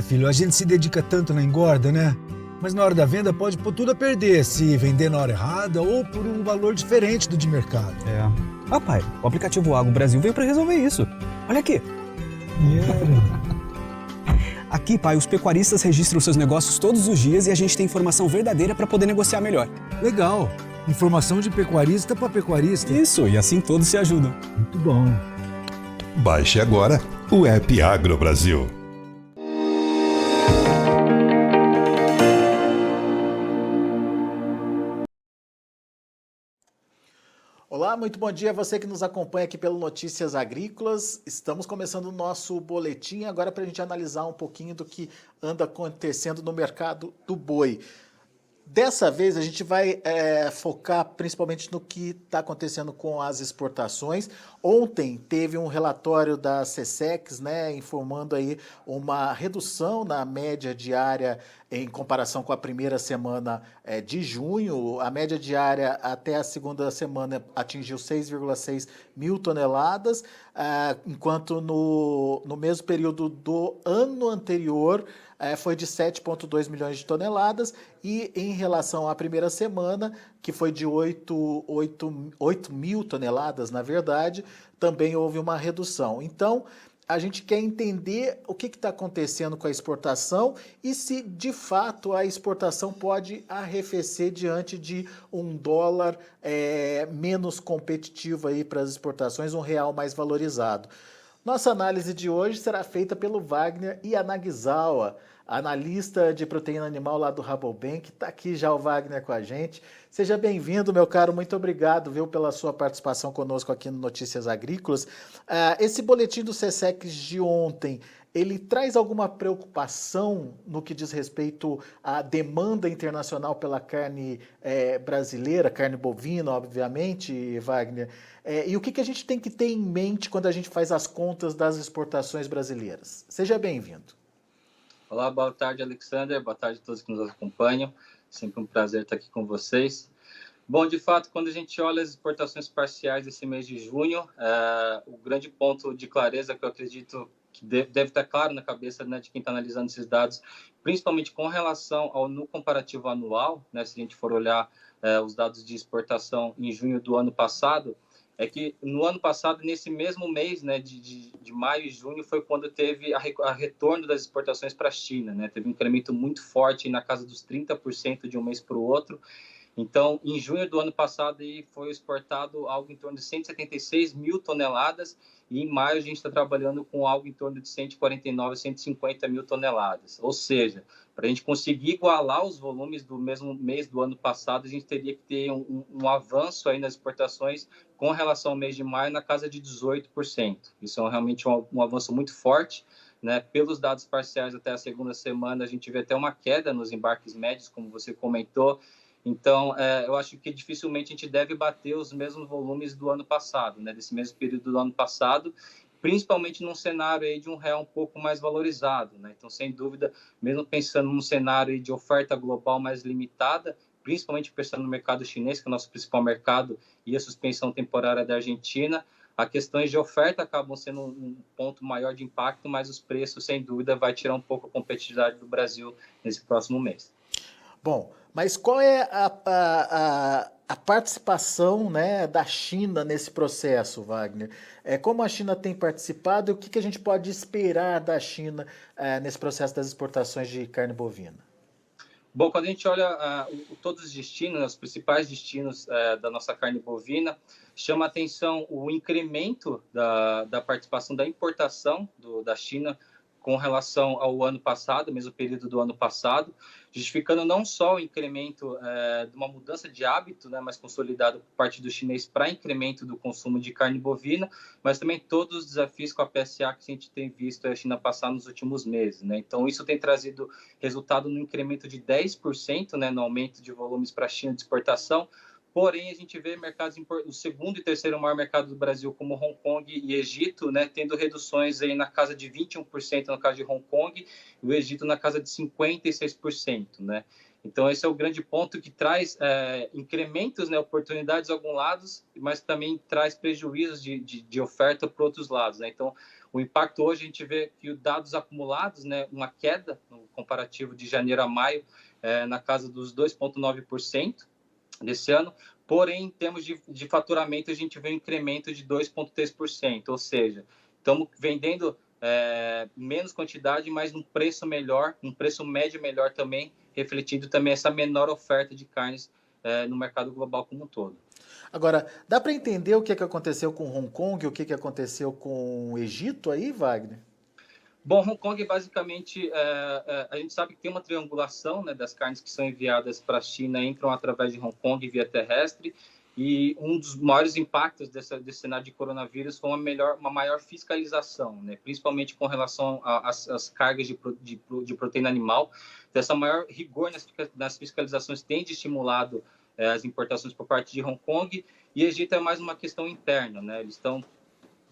Filho, a gente se dedica tanto na engorda, né? Mas na hora da venda pode pôr tudo a perder se vender na hora errada ou por um valor diferente do de mercado. Pai, o aplicativo Agro Brasil veio para resolver isso. Olha aqui. Aqui, pai, os pecuaristas registram seus negócios todos os dias e a gente tem informação verdadeira para poder negociar melhor. Legal. Informação de pecuarista para pecuarista. Isso, e assim todos se ajudam. Muito bom. Baixe agora o app Agro Brasil. Olá, muito bom dia a você que nos acompanha aqui pelo Notícias Agrícolas. Estamos começando o nosso boletim agora para a gente analisar um pouquinho do que anda acontecendo no mercado do boi. Dessa vez a gente vai focar principalmente no que está acontecendo com as exportações. Ontem teve um relatório da SECEX, né, informando aí uma redução na média diária em comparação com a primeira semana de junho. A média diária até a segunda semana atingiu 6,6 mil toneladas, enquanto no mesmo período do ano anterior foi de 7,2 milhões de toneladas, e em relação à primeira semana, que foi de 8 mil toneladas, na verdade, também houve uma redução. Então, a gente quer entender o que está acontecendo com a exportação e se, de fato, a exportação pode arrefecer diante de um dólar menos competitivo aí para as exportações, um real mais valorizado. Nossa análise de hoje será feita pelo Wagner Yanagisawa, analista de proteína animal lá do Rabobank. Está aqui já o Wagner com a gente. Seja bem-vindo, meu caro. Muito obrigado, viu, pela sua participação conosco aqui no Notícias Agrícolas. Esse boletim do SECEX de ontem, ele traz alguma preocupação no que diz respeito à demanda internacional pela carne brasileira, carne bovina, obviamente, Wagner? E o que a gente tem que ter em mente quando a gente faz as contas das exportações brasileiras? Seja bem-vindo. Olá, boa tarde, Alexander. Boa tarde a todos que nos acompanham. Sempre um prazer estar aqui com vocês. Bom, de fato, quando a gente olha as exportações parciais desse mês de junho, o grande ponto de clareza que eu acredito que deve estar claro na cabeça, né, de quem está analisando esses dados, principalmente com relação no comparativo anual, né, se a gente for olhar os dados de exportação em junho do ano passado, é que no ano passado, nesse mesmo mês, né, de maio e junho, foi quando teve a retorno das exportações para a China, né? Teve um incremento muito forte na casa dos 30% de um mês para o outro. Então, em junho do ano passado, foi exportado algo em torno de 176 mil toneladas, e em maio a gente está trabalhando com algo em torno de 149, 150 mil toneladas. Ou seja, para a gente conseguir igualar os volumes do mesmo mês do ano passado, a gente teria que ter um avanço aí nas exportações com relação ao mês de maio na casa de 18%. Isso é realmente um avanço muito forte, né? Pelos dados parciais até a segunda semana, a gente vê até uma queda nos embarques médios, como você comentou. Então, eu acho que dificilmente a gente deve bater os mesmos volumes do ano passado, né? Desse mesmo período do ano passado, principalmente num cenário aí de um real um pouco mais valorizado, né? Então, sem dúvida, mesmo pensando num cenário aí de oferta global mais limitada, principalmente pensando no mercado chinês, que é o nosso principal mercado, e a suspensão temporária da Argentina, as questões de oferta acabam sendo um ponto maior de impacto, mas os preços, sem dúvida, vai tirar um pouco a competitividade do Brasil nesse próximo mês. Bom, mas qual é a participação, né, da China nesse processo, Wagner? Como a China tem participado e o que a gente pode esperar da China nesse processo das exportações de carne bovina? Bom, quando a gente olha todos os destinos, os principais destinos da nossa carne bovina, chama a atenção o incremento da participação da importação da China com relação ao ano passado, mesmo período do ano passado, justificando não só o incremento de uma mudança de hábito, né, mais consolidado por parte do chinês para incremento do consumo de carne bovina, mas também todos os desafios com a PSA que a gente tem visto a China passar nos últimos meses, né? Então, isso tem trazido resultado no incremento de 10%, né, no aumento de volumes para a China de exportação, Porém, a gente vê mercados, o segundo e terceiro maior mercado do Brasil, como Hong Kong e Egito, né, tendo reduções aí na casa de 21% no caso de Hong Kong, e o Egito na casa de 56%, né? Então, esse é o grande ponto que traz incrementos, né, oportunidades a alguns lados, mas também traz prejuízos de oferta para outros lados, né? Então, o impacto hoje, a gente vê que os dados acumulados, né, uma queda no comparativo de janeiro a maio, na casa dos 2,9%, desse ano, porém, em termos de faturamento, a gente vê um incremento de 2,3%, ou seja, estamos vendendo menos quantidade, mas num preço melhor, um preço médio melhor também, refletindo também essa menor oferta de carnes no mercado global como um todo. Agora, dá para entender o que aconteceu com Hong Kong, o que aconteceu com o Egito aí, Wagner? Bom, Hong Kong, basicamente, a gente sabe que tem uma triangulação, né, das carnes que são enviadas para a China, entram através de Hong Kong via terrestre, e um dos maiores impactos desse cenário de coronavírus foi uma maior fiscalização, né, principalmente com relação às cargas de proteína animal. Então, essa maior rigor nas fiscalizações tem estimulado as importações por parte de Hong Kong, e Egito é mais uma questão interna, né, eles estão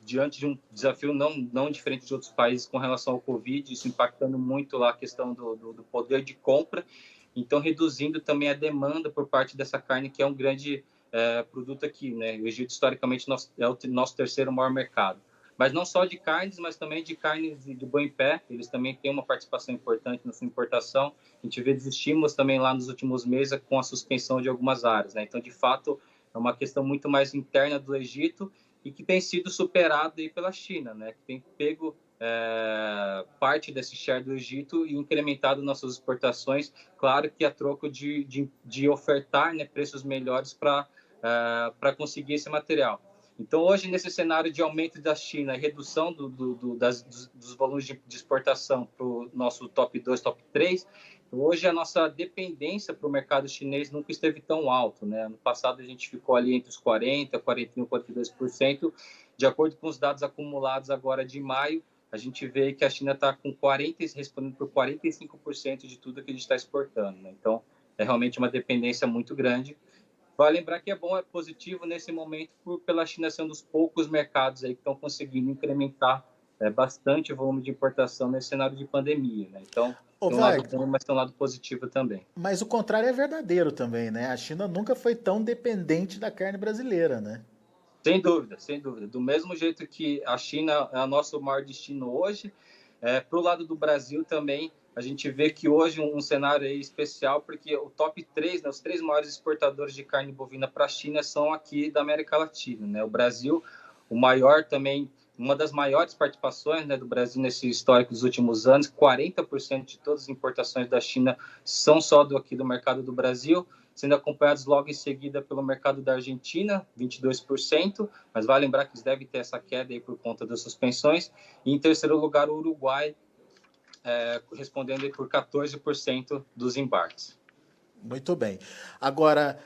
diante de um desafio não diferente de outros países com relação ao Covid, isso impactando muito lá a questão do poder de compra, então reduzindo também a demanda por parte dessa carne, que é um grande produto aqui, né? O Egito, historicamente, é o nosso terceiro maior mercado. Mas não só de carnes, mas também de carnes de boi em pé, eles também têm uma participação importante na sua importação. A gente vê desestímulos também lá nos últimos meses com a suspensão de algumas áreas, né? Então, de fato, é uma questão muito mais interna do Egito, e que tem sido superado aí pela China, né? Que tem pego parte desse share do Egito e incrementado nossas exportações, claro que a troco de ofertar, né, preços melhores para conseguir esse material. Então, hoje, nesse cenário de aumento da China e redução dos volumes de exportação para o nosso top 2, top 3, hoje a nossa dependência para o mercado chinês nunca esteve tão alto, né? Ano passado a gente ficou ali entre os 40%, 41%, 42%. De acordo com os dados acumulados agora de maio, a gente vê que a China está respondendo por 45% de tudo que a gente está exportando, né? Então, é realmente uma dependência muito grande. Vale lembrar que é positivo nesse momento pela China ser um dos poucos mercados aí que estão conseguindo incrementar bastante o volume de importação nesse cenário de pandemia, né? Então, tem um lado bom, mas tem um lado positivo também. Mas o contrário é verdadeiro também, né? A China nunca foi tão dependente da carne brasileira, né? Sem dúvida, sem dúvida. Do mesmo jeito que a China é o nosso maior destino hoje, para o lado do Brasil também, a gente vê que hoje um cenário aí especial, porque o top 3, né, os 3 maiores exportadores de carne bovina para a China são aqui da América Latina, né? O Brasil, o maior também, uma das maiores participações, né, do Brasil nesse histórico dos últimos anos, 40% de todas as importações da China são só aqui do mercado do Brasil, sendo acompanhados logo em seguida pelo mercado da Argentina, 22%, mas vale lembrar que eles devem ter essa queda aí por conta das suspensões, e em terceiro lugar o Uruguai, respondendo aí por 14% dos embarques. Muito bem. Agora,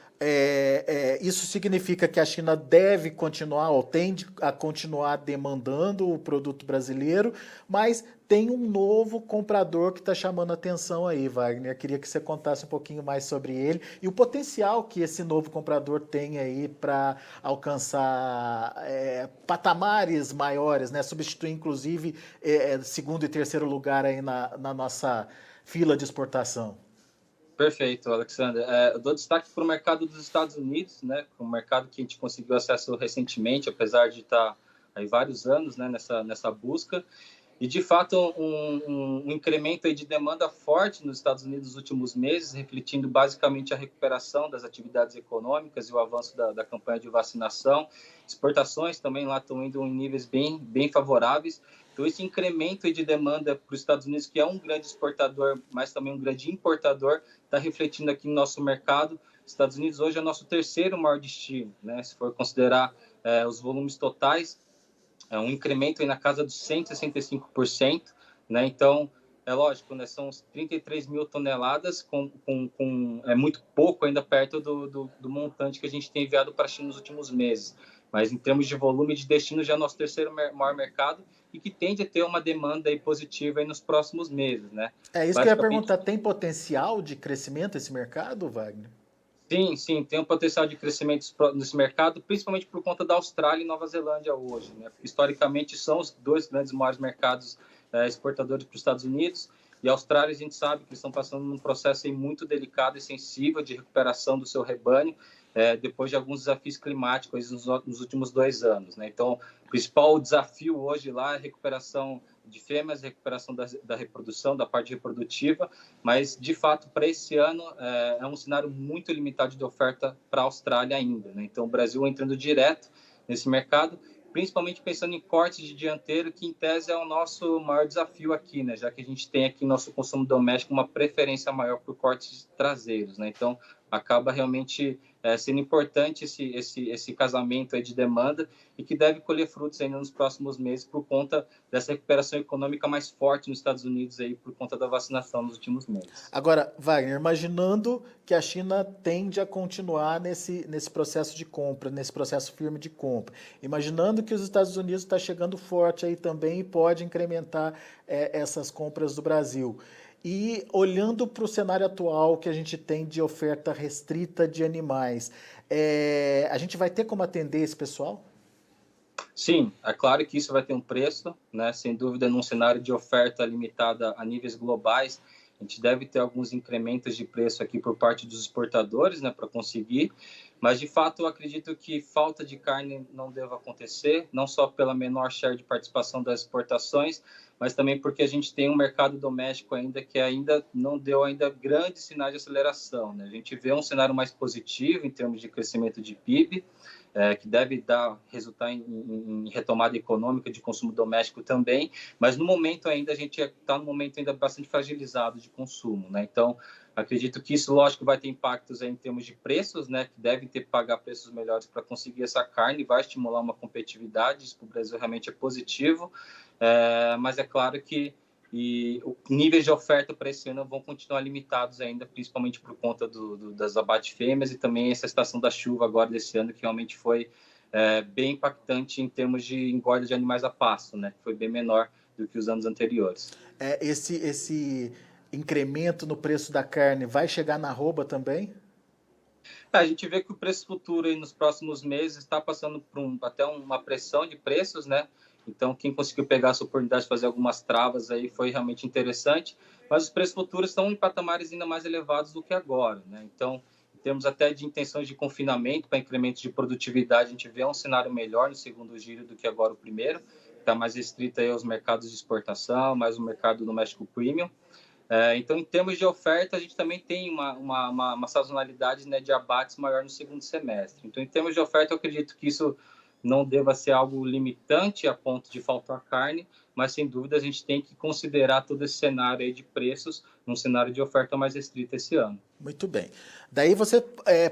isso significa que a China deve continuar, ou tende a continuar demandando o produto brasileiro, mas tem um novo comprador que está chamando a atenção aí, Wagner. Eu queria que você contasse um pouquinho mais sobre ele e o potencial que esse novo comprador tem aí para alcançar patamares maiores, né? Substituir, inclusive, segundo e terceiro lugar aí na nossa fila de exportação. Perfeito, Alexander. Eu dou destaque para o mercado dos Estados Unidos, né? Um mercado que a gente conseguiu acesso recentemente, apesar de estar aí vários anos, né, nessa busca. E, de fato, um incremento aí de demanda forte nos Estados Unidos nos últimos meses, refletindo basicamente a recuperação das atividades econômicas e o avanço da campanha de vacinação. Exportações também lá estão indo em níveis bem favoráveis. Então, esse incremento aí de demanda para os Estados Unidos, que é um grande exportador, mas também um grande importador, está refletindo aqui no nosso mercado. Os Estados Unidos hoje é o nosso terceiro maior destino, né? Se for considerar os volumes totais, é um incremento aí na casa dos 165%, né? Então, é lógico, né? São 33 mil toneladas, é muito pouco ainda perto do montante que a gente tem enviado para a China nos últimos meses. Mas em termos de volume de destino, já é o nosso terceiro maior mercado e que tende a ter uma demanda aí positiva aí nos próximos meses, né? É isso que eu ia perguntar, tem potencial de crescimento esse mercado, Wagner? Sim, sim, tem um potencial de crescimento nesse mercado, principalmente por conta da Austrália e Nova Zelândia hoje, né? Historicamente, são os dois grandes maiores mercados exportadores para os Estados Unidos, e a Austrália, a gente sabe que eles estão passando num processo aí muito delicado e sensível de recuperação do seu rebanho, depois de alguns desafios climáticos nos últimos 2 anos, né? Então, o principal desafio hoje lá é a recuperação de fêmeas, recuperação da reprodução, da parte reprodutiva, mas, de fato, para esse ano, é um cenário muito limitado de oferta para a Austrália ainda, né? Então, o Brasil entrando direto nesse mercado, principalmente pensando em cortes de dianteiro, que, em tese, é o nosso maior desafio aqui, né? Já que a gente tem aqui no nosso consumo doméstico uma preferência maior por cortes traseiros, né? Então, acaba realmente sendo importante esse casamento aí de demanda e que deve colher frutos ainda nos próximos meses por conta dessa recuperação econômica mais forte nos Estados Unidos aí por conta da vacinação nos últimos meses. Agora, Wagner, imaginando que a China tende a continuar nesse processo de compra, nesse processo firme de compra, imaginando que os Estados Unidos está chegando forte aí também e pode incrementar essas compras do Brasil. E olhando para o cenário atual que a gente tem de oferta restrita de animais, a gente vai ter como atender esse pessoal? Sim, é claro que isso vai ter um preço, né? Sem dúvida, num cenário de oferta limitada a níveis globais, a gente deve ter alguns incrementos de preço aqui por parte dos exportadores, né, para conseguir, mas de fato eu acredito que falta de carne não deva acontecer, não só pela menor share de participação das exportações, mas também porque a gente tem um mercado doméstico ainda que ainda não deu ainda grandes sinais de aceleração, né? A gente vê um cenário mais positivo em termos de crescimento de PIB, que deve resultar em retomada econômica de consumo doméstico também, mas no momento ainda a gente está num momento ainda bastante fragilizado de consumo, né? Então, acredito que isso, lógico, vai ter impactos aí em termos de preços, né? Que devem ter que pagar preços melhores para conseguir essa carne, vai estimular uma competitividade, isso para o Brasil realmente é positivo, mas é claro que os níveis de oferta para esse ano vão continuar limitados ainda, principalmente por conta das abate fêmeas e também essa estação da chuva agora desse ano, que realmente foi bem impactante em termos de engorda de animais a pasto, né? Foi bem menor do que os anos anteriores. Esse incremento no preço da carne vai chegar na arroba também? A gente vê que o preço futuro aí nos próximos meses está passando por até uma pressão de preços, né? Então, quem conseguiu pegar essa oportunidade de fazer algumas travas aí foi realmente interessante, mas os preços futuros estão em patamares ainda mais elevados do que agora, né? Então, em termos até de intenções de confinamento para incremento de produtividade, a gente vê um cenário melhor no segundo giro do que agora o primeiro, está mais restrito aí aos mercados de exportação, mais o mercado doméstico premium. Então, em termos de oferta, a gente também tem uma sazonalidade, né, de abates maior no segundo semestre. Então, em termos de oferta, eu acredito que isso não deva ser algo limitante a ponto de faltar carne, mas sem dúvida a gente tem que considerar todo esse cenário aí de preços num cenário de oferta mais restrita esse ano. Muito bem. Daí você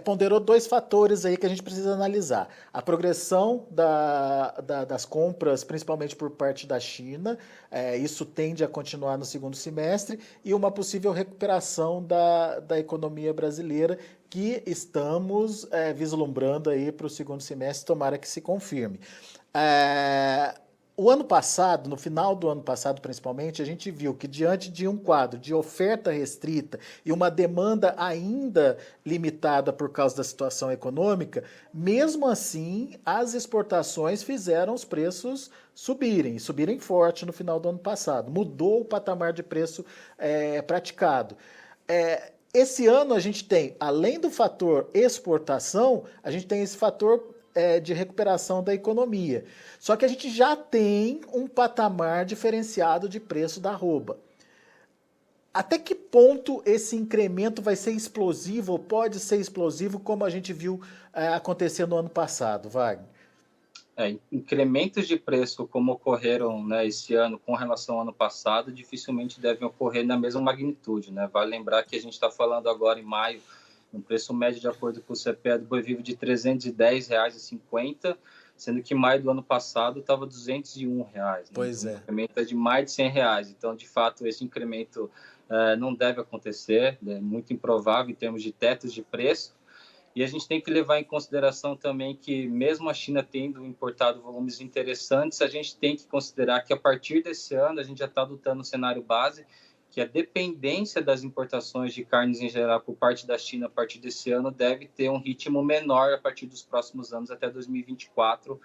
ponderou dois fatores aí que a gente precisa analisar. A progressão das compras, principalmente por parte da China, isso tende a continuar no segundo semestre, e uma possível recuperação da economia brasileira, que estamos vislumbrando aí para o segundo semestre, tomara que se confirme. O ano passado, no final do ano passado principalmente, a gente viu que diante de um quadro de oferta restrita e uma demanda ainda limitada por causa da situação econômica, mesmo assim as exportações fizeram os preços subirem forte no final do ano passado. Mudou o patamar de preço praticado. Esse ano a gente tem, além do fator exportação, a gente tem esse fator de recuperação da economia. Só que a gente já tem um patamar diferenciado de preço da arroba. Até que ponto esse incremento vai ser explosivo, ou pode ser explosivo, como a gente viu acontecer no ano passado, Wagner? Incrementos de preço como ocorreram, né, esse ano com relação ao ano passado, dificilmente devem ocorrer na mesma magnitude, né? Vale lembrar que a gente está falando agora em maio, um preço médio de acordo com o CPE do boi vivo de R$ 310,50, sendo que maio do ano passado estava R$ 201. Né? Pois então, o incremento é de mais de R$ 100. Então, de fato, esse incremento não deve acontecer, é muito improvável em termos de tetos de preço. E a gente tem que levar em consideração também que, mesmo a China tendo importado volumes interessantes, a gente tem que considerar que, a partir desse ano, a gente já está adotando um cenário base que a dependência das importações de carnes em geral por parte da China a partir desse ano deve ter um ritmo menor a partir dos próximos anos, até 2024,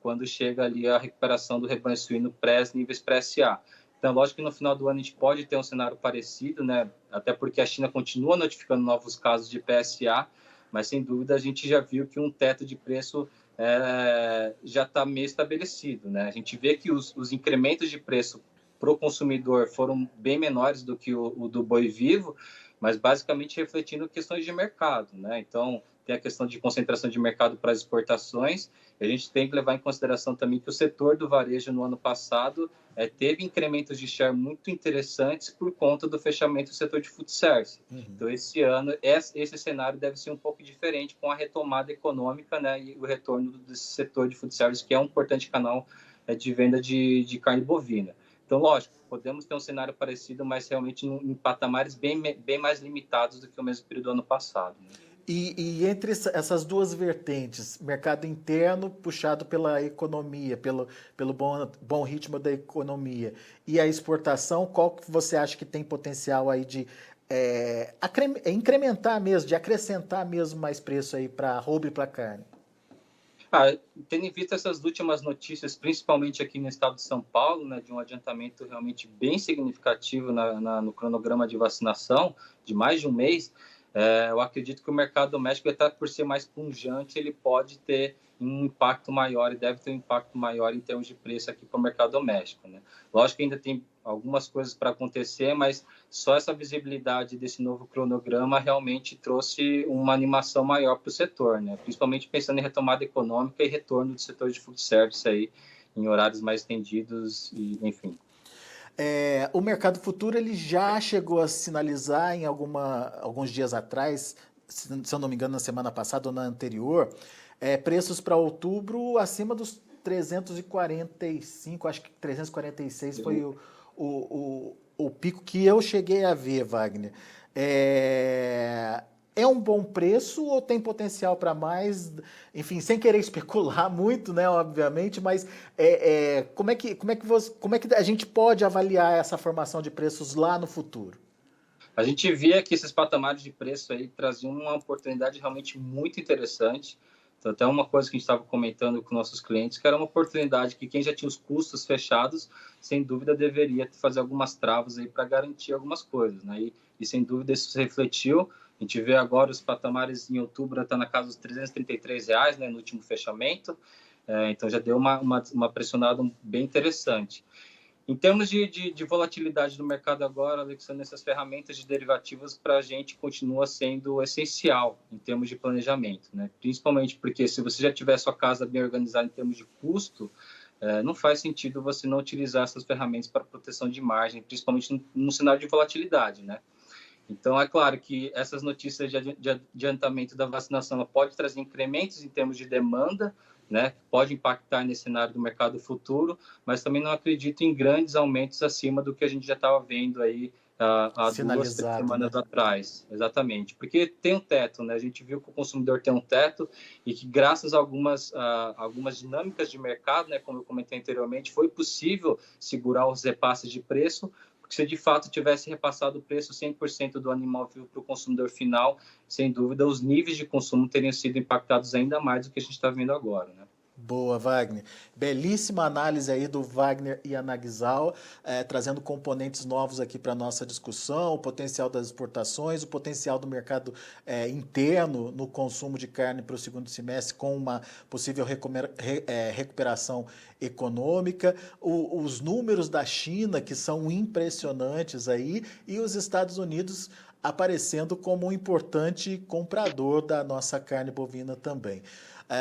quando chega ali a recuperação do rebanho suíno níveis pré-SA. Então, lógico que no final do ano a gente pode ter um cenário parecido, né? Até porque a China continua notificando novos casos de PSA, mas sem dúvida a gente já viu que um teto de preço já está meio estabelecido, né? A gente vê que os incrementos de preço para o consumidor foram bem menores do que o do boi vivo, mas basicamente refletindo questões de mercado, né? Então, tem a questão de concentração de mercado para as exportações. A gente tem que levar em consideração também que o setor do varejo no ano passado teve incrementos de share muito interessantes por conta do fechamento do setor de food service. Então, esse ano, esse cenário deve ser um pouco diferente com a retomada econômica, né, e o retorno desse setor de food service, que é um importante canal de venda de carne bovina. Então, lógico, podemos ter um cenário parecido, mas realmente em patamares bem mais limitados do que o mesmo período do ano passado, né? E entre essas duas vertentes, mercado interno puxado pela economia, pelo bom ritmo da economia, e a exportação, qual que você acha que tem potencial aí de incrementar mesmo, de acrescentar mesmo mais preço aí para arroba e para carne? Tendo em vista essas últimas notícias, principalmente aqui no estado de São Paulo, né, de um adiantamento realmente bem significativo no cronograma de vacinação, de mais de um mês, eu acredito que o mercado doméstico, até por ser mais pujante, ele pode ter um impacto maior e deve ter um impacto maior em termos de preço aqui para o mercado doméstico, né? Lógico que ainda tem algumas coisas para acontecer, mas só essa visibilidade desse novo cronograma realmente trouxe uma animação maior para o setor, né? Principalmente pensando em retomada econômica e retorno do setor de food service aí, em horários mais estendidos, e, enfim. O mercado futuro ele já chegou a sinalizar em alguns dias atrás, se eu não me engano, na semana passada ou na anterior, preços para outubro acima dos 345, acho que 346 foi o pico que eu cheguei a ver, Wagner. É um bom preço ou tem potencial para mais? Enfim, sem querer especular muito, né, obviamente, mas como é que a gente pode avaliar essa formação de preços lá no futuro? A gente via que esses patamares de preço aí traziam uma oportunidade realmente muito interessante. Então, até uma coisa que a gente estava comentando com nossos clientes, que era uma oportunidade que quem já tinha os custos fechados, sem dúvida deveria fazer algumas travas aí para garantir algumas coisas, né? E sem dúvida isso se refletiu. A gente vê agora os patamares em outubro está na casa dos R$333, né, no último fechamento. Então já deu uma pressionada bem interessante. Em termos de volatilidade do mercado agora, Alexandre, essas ferramentas de derivativos para a gente continua sendo essencial em termos de planejamento, né? Principalmente porque se você já tiver sua casa bem organizada em termos de custo, não faz sentido você não utilizar essas ferramentas para proteção de margem, principalmente num cenário de volatilidade, né? Então, é claro que essas notícias de adiantamento da vacinação pode trazer incrementos em termos de demanda, né? Pode impactar nesse cenário do mercado futuro, mas também não acredito em grandes aumentos acima do que a gente já estava vendo aí há 2-3 semanas, né, atrás. Exatamente, porque tem um teto, né? A gente viu que o consumidor tem um teto e que graças a algumas dinâmicas de mercado, né, como eu comentei anteriormente, foi possível segurar os repasses de preço, porque se de fato tivesse repassado o preço 100% do animal vivo para o consumidor final, sem dúvida, os níveis de consumo teriam sido impactados ainda mais do que a gente está vendo agora, né? Boa, Wagner. Belíssima análise aí do Wagner Yanagisawa, trazendo componentes novos aqui para a nossa discussão, o potencial das exportações, o potencial do mercado interno no consumo de carne para o segundo semestre, com uma possível recuperação econômica, os números da China, que são impressionantes aí, e os Estados Unidos aparecendo como um importante comprador da nossa carne bovina também.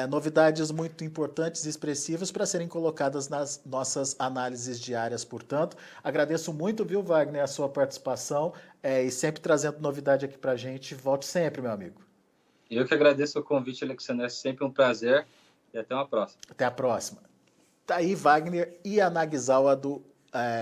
Novidades muito importantes e expressivas para serem colocadas nas nossas análises diárias, portanto. Agradeço muito, viu, Wagner, a sua participação e sempre trazendo novidade aqui para a gente. Volte sempre, meu amigo. Eu que agradeço o convite, Alexandre. É sempre um prazer e até uma próxima. Até a próxima. Tá aí Wagner Yanagisawa do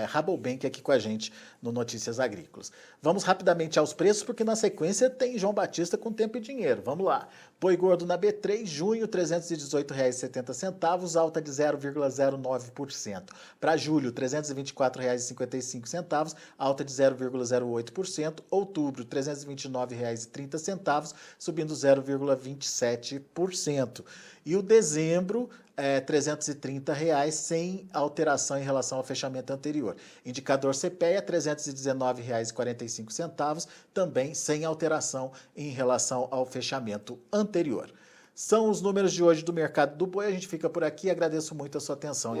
Rabobank aqui com a gente no Notícias Agrícolas. Vamos rapidamente aos preços, porque na sequência tem João Batista com tempo e dinheiro. Vamos lá. Boi gordo na B3, junho, R$ 318,70, alta de 0,09%. Para julho, R$ 324,55, alta de 0,08%. Outubro, R$ 329,30, subindo 0,27%. E o dezembro, R$ 330, sem alteração em relação ao fechamento anterior. Indicador CPEA, R$ 319,45, também sem alteração em relação ao fechamento anterior. São os números de hoje do mercado do boi. A gente fica por aqui. Agradeço muito a sua atenção.